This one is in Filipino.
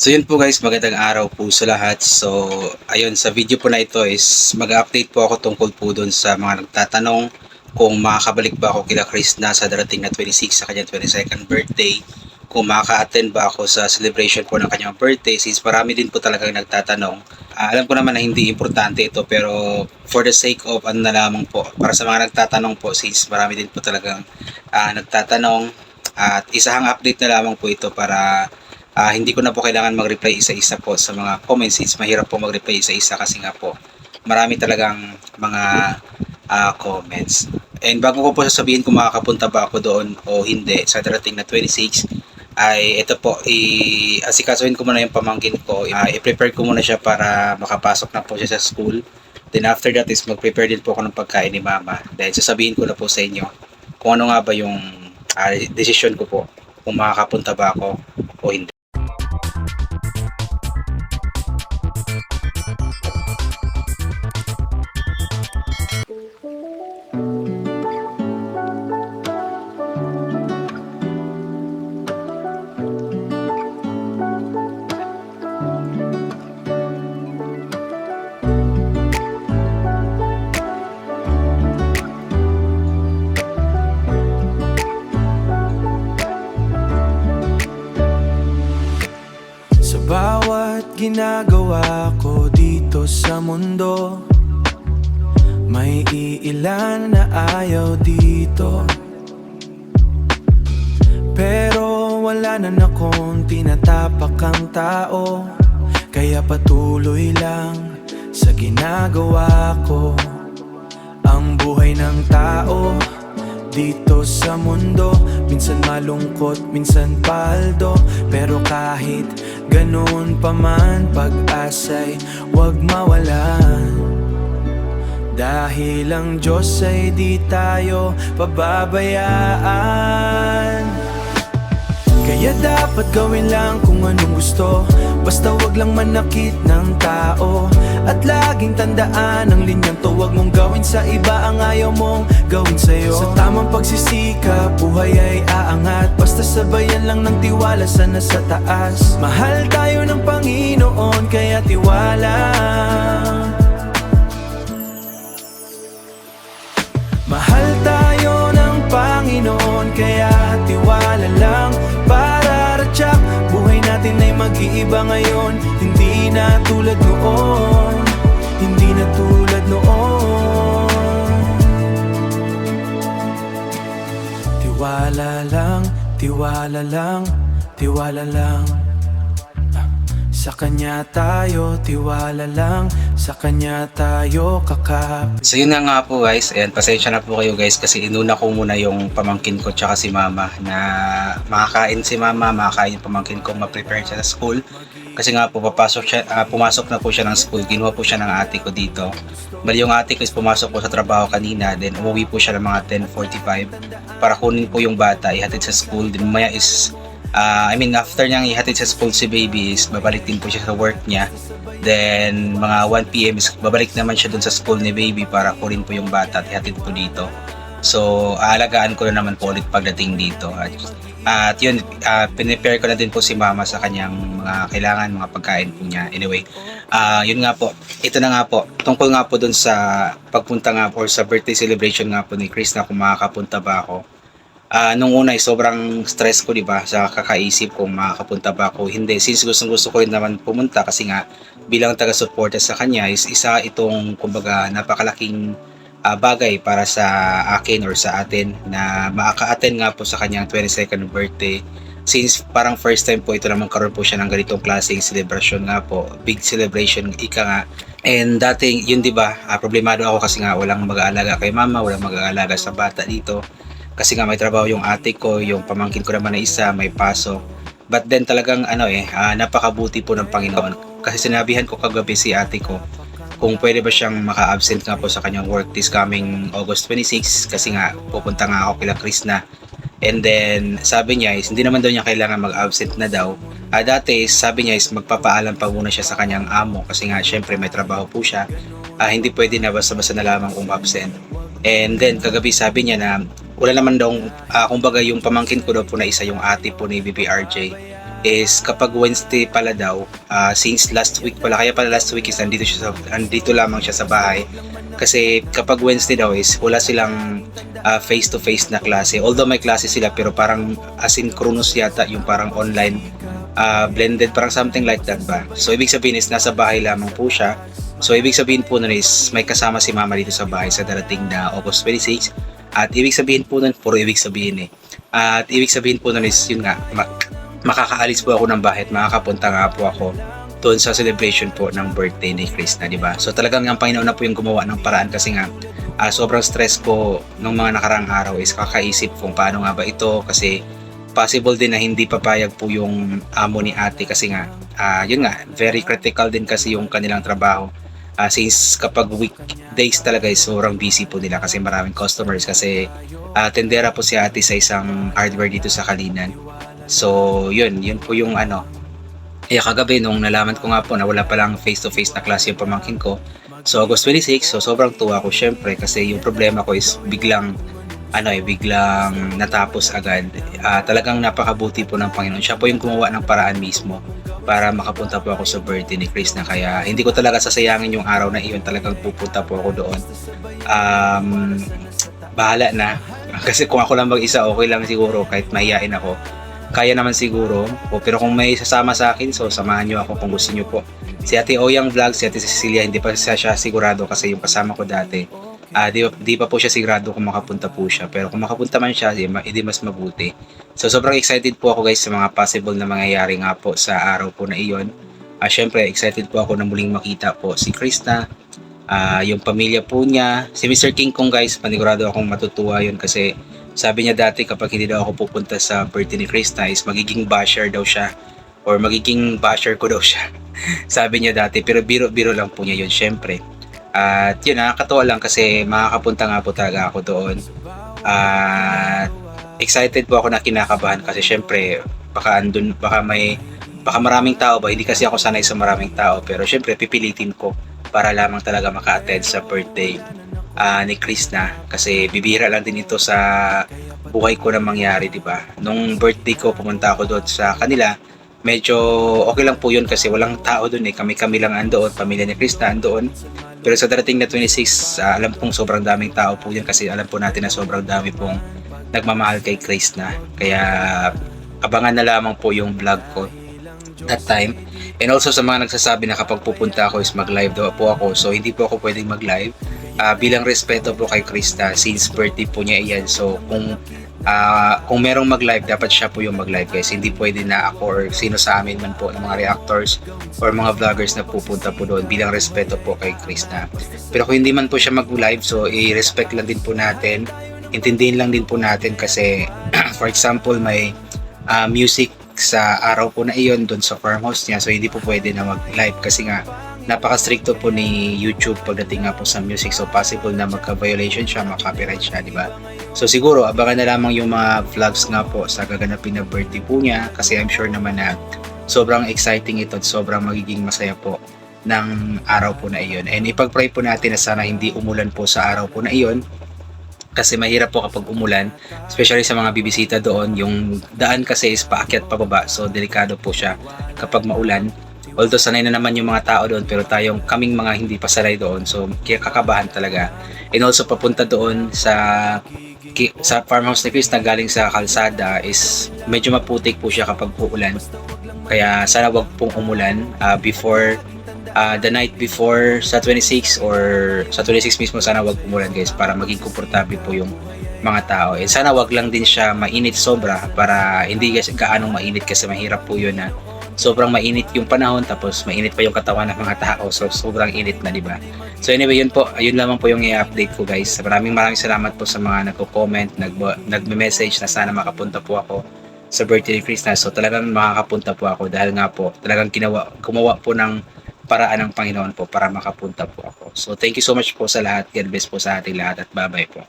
So yun po guys, magandang araw po sa lahat. So ayun, sa video po na ito is mag-update po ako tungkol po dun sa mga nagtatanong kung makakabalik ba ako kila Chris na sa darating na 26 sa kanyang 22nd birthday. Kung makaka-attend ba ako sa celebration po ng kanyang birthday since marami din po talagang nagtatanong. Alam ko naman na hindi importante ito pero for the sake of ano na lamang po, para sa mga nagtatanong po since marami din po talagang nagtatanong at isahang update na lamang po ito para hindi ko na po kailangan mag-reply isa-isa po sa mga comments since mahirap po mag-reply isa-isa kasi nga po marami talagang mga comments. And bago ko po sasabihin kung makakapunta ba ako doon o hindi sa darating na 26 ay ito po, asikasuhin ko muna yung pamangkin ko, i-prepare ko muna siya para makapasok na po siya sa school. Then after that is mag-prepare din po ako ng pagkain ni mama. Then sasabihin ko na po sa inyo kung ano nga ba yung decision ko po kung makakapunta ba ako o hindi. Bawat ginagawa ko dito sa mundo, may iilan na ayaw dito. Pero wala na akong tinatapak ang tao, kaya patuloy lang sa ginagawa ko. Ang buhay ng tao dito sa mundo, minsan malungkot, minsan paldo. Pero kahit ganun pa man, pag-asa'y huwag mawalan. Dahil ang Diyos ay di tayo pababayaan. Kaya dapat gawin lang kung anong gusto, basta wag lang manakit ng tao. At laging tandaan ang linyang to, wag mong gawin sa iba ang ayaw mong gawin sa'yo. Sa tamang pagsisikap, buhay ay aangat, basta sabayan lang ng tiwala sa nasa taas. Mahal tayo ng Panginoon, kaya tiwala. Mahal tayo ng Panginoon, kaya tiwala lang. Para ratsak, buhay natin ay mag-iiba ngayon. Hindi na tulad noon, hindi na tulad noon. Tiwala lang, tiwala lang, tiwala lang. Sa Kanya tayo, tiwala lang. Sa Kanya tayo kakapit. So yun na nga po guys, ayan, pasensya na po kayo guys kasi inuna ko muna yung pamangkin ko tsaka si mama na makakain si mama, makakain yung pamangkin ko, ma-prepare siya sa school. Kasi nga po pumasok na po siya ng school, kinuha po siya ng ate ko dito. Bali yung ate ko is pumasok po sa trabaho kanina, then umuwi po siya ng mga 10:45 para kunin po yung bata, ihatid sa school. Then maya is after niyang ihatid sa school si baby is babalik din po siya sa work niya. Then mga 1 PM is babalik naman siya dun sa school ni baby para kunin po yung bata at ihatid po dito. So aalagaan ko na naman po ulit pagdating dito. At yun, pinipare ko na din po si mama sa kanyang mga kailangan, mga pagkain po niya. Anyway, yun nga po, ito na nga po, tungkol nga po dun sa pagpunta nga po or sa birthday celebration nga po ni Chris na kung makakapunta ba ako. Nung una ay sobrang stress ko, di ba, sa kakaisip kung makakapunta ba ako hindi, since gusto ko rin naman pumunta kasi nga bilang taga-suporta sa kanya is isa itong kumbaga napakalaking bagay para sa akin or sa atin na makaka-attend nga po sa kanyang 22nd birthday, since parang first time po ito naman karoon po siya ng ganitong klaseng celebration nga po, big celebration ika nga. And dating yun, di ba, problemado ako kasi nga walang mag-aalaga kay mama, walang mag-aalaga sa bata dito kasi nga may trabaho yung ate ko, yung pamangkin ko naman na isa may pasok. But then talagang napakabuti po ng Panginoon kasi sinabihan ko kagabi si ate ko kung pwede ba siyang maka-absent nga po sa kanyang work this coming August 26 kasi nga pupunta nga ako kila Chris na. And then sabi niya is hindi naman daw niya kailangan mag-absent na daw. Dati sabi niya is magpapaalam pa muna siya sa kanyang amo kasi nga syempre may trabaho po siya. Hindi pwede na basta-basta na lamang kung absent. And then kagabi sabi niya na wala naman daw, kumbaga yung pamangkin ko daw po na isa yung ate po ni BBRJ is kapag Wednesday pala daw, since last week pala, kaya pala last week is nandito lamang siya sa bahay. Kasi kapag Wednesday daw is wala silang face to face na klase. Although may klase sila pero parang asynchronous yata, yung parang online, blended, parang something like that ba. So ibig sabihin is nasa bahay lamang po siya. So ibig sabihin po nun is may kasama si mama dito sa bahay sa darating na August 26. At ibig sabihin po nun, puro ibig sabihin eh. At ibig sabihin po nun is yun nga, makakaalis po ako ng bahay at makakapunta nga po ako doon sa celebration po ng birthday ni Krishna, di ba? So talagang ang Panginoon na po yung gumawa ng paraan kasi nga sobrang stress ko nung mga nakaraang araw is kakaisip kung paano nga ba ito, kasi possible din na hindi papayag po yung amo ni ate kasi nga yun nga, very critical din kasi yung kanilang trabaho. Since kapag weekdays talaga is sobrang busy po nila kasi maraming customers, kasi tendera po si ate sa isang hardware dito sa Kalinan. So yun po yung ano. Kagabi nung nalaman ko nga po na wala palang face-to-face na klase yung pamangkin ko, so August 26, so sobrang tuwa ko syempre kasi yung problema ko is biglang natapos agad. Talagang napakabuti po ng Panginoon. Siya po yung gumawa ng paraan mismo para makapunta po ako sa birthday ni Chris na, kaya hindi ko talaga sasayangin yung araw na iyon. Talagang pupunta po ako doon. Bahala na. Kasi kung ako lang mag-isa, okay lang siguro kahit mahihain ako. Kaya naman siguro. Pero kung may sasama sa akin, so samahan nyo ako kung gusto nyo po. Si Ate Oyang Vlog, si Ate Cecilia, hindi pa siya sigurado kasi yung kasama ko dati. Di pa po siya sigurado kung makapunta po siya. Pero kung makapunta man siya, hindi mas mabuti. So sobrang excited po ako guys sa mga possible na mangyayari nga po sa araw po na iyon. Syempre excited po ako na muling makita po si Krishna, yung pamilya po niya, si Mr. King Kong guys, panigurado akong matutuwa yun kasi sabi niya dati kapag hindi daw ako pupunta sa birthday ni Krishna is magiging basher daw siya or magiging basher ko daw siya. Sabi niya dati, pero biro lang po niya yun syempre. At yun, nakakatawa lang kasi makakapunta nga po talaga ako doon. At excited po ako na kinakabahan kasi syempre baka maraming tao ba, hindi kasi ako sanay sa maraming tao, pero syempre pipilitin ko para lamang talaga maka-attend sa birthday ni Krishna kasi bibihira lang din ito sa buhay ko na mangyari, di ba? Nung birthday ko pumunta ako doon sa kanila, medyo okay lang po yun kasi walang tao doon eh, kami lang andoon, pamilya ni Krishna andoon. Pero sa darating na 26, alam pong sobrang daming tao po yun kasi alam po natin na sobrang dami pong nagmamahal kay Krishna. Kaya abangan na lamang po yung vlog ko that time. And also sa mga nagsasabi na kapag pupunta ako is mag-live daw po ako, so hindi po ako pwedeng mag-live bilang respeto po kay Krista since birthday po niya iyan. So kung merong mag-live, dapat siya po yung mag-live guys, hindi pwede na ako or sino sa amin man po ng mga reactors or mga vloggers na pupunta po doon bilang respeto po kay Krista. Pero kung hindi man po siya mag-live, so i-respect lang din po natin, intindihin lang din po natin kasi for example may music sa araw po na iyon doon sa farmhouse niya, so hindi po pwede na mag-live kasi nga napaka-stricto po ni YouTube pagdating nga po sa music, so possible na magka-violation siya, maka-copyright siya, di ba? So siguro abangan na lamang yung mga vlogs nga po sa gaganapin na birthday po niya kasi I'm sure naman na sobrang exciting ito at sobrang magiging masaya po ng araw po na iyon. And ipag-pray po natin na sana hindi umulan po sa araw po na iyon kasi mahirap po kapag umulan, especially sa mga bibisita doon. Yung daan kasi is paakyat pababa, so delikado po siya kapag maulan. Although sanay na naman yung mga tao doon, pero kaming mga hindi pa sanay doon, so kakabahan talaga. And also papunta doon sa farmhouse ni Chris na galing sa kalsada is medyo maputik po siya kapag uulan. Kaya sana wag pong umulan before the night before sa 26 or sa 26 mismo, sana wag umulan guys para maging komportable po yung mga tao. And sana wag lang din siya mainit sobra para hindi guys gaano mainit kasi mahirap po yun na sobrang mainit yung panahon tapos mainit pa yung katawan ng mga tao, so sobrang init na, di ba? So anyway, yun lamang po yung i-update ko guys. Maraming salamat po sa mga nagko-comment, nagme-message na sana makapunta po ako sa birthday ni Krishna. So talagang makakapunta po ako dahil nga po talagang gumawa po ng paraan ng Panginoon po para makapunta po ako. So thank you so much po sa lahat. God bless po sa ating lahat at bye-bye po.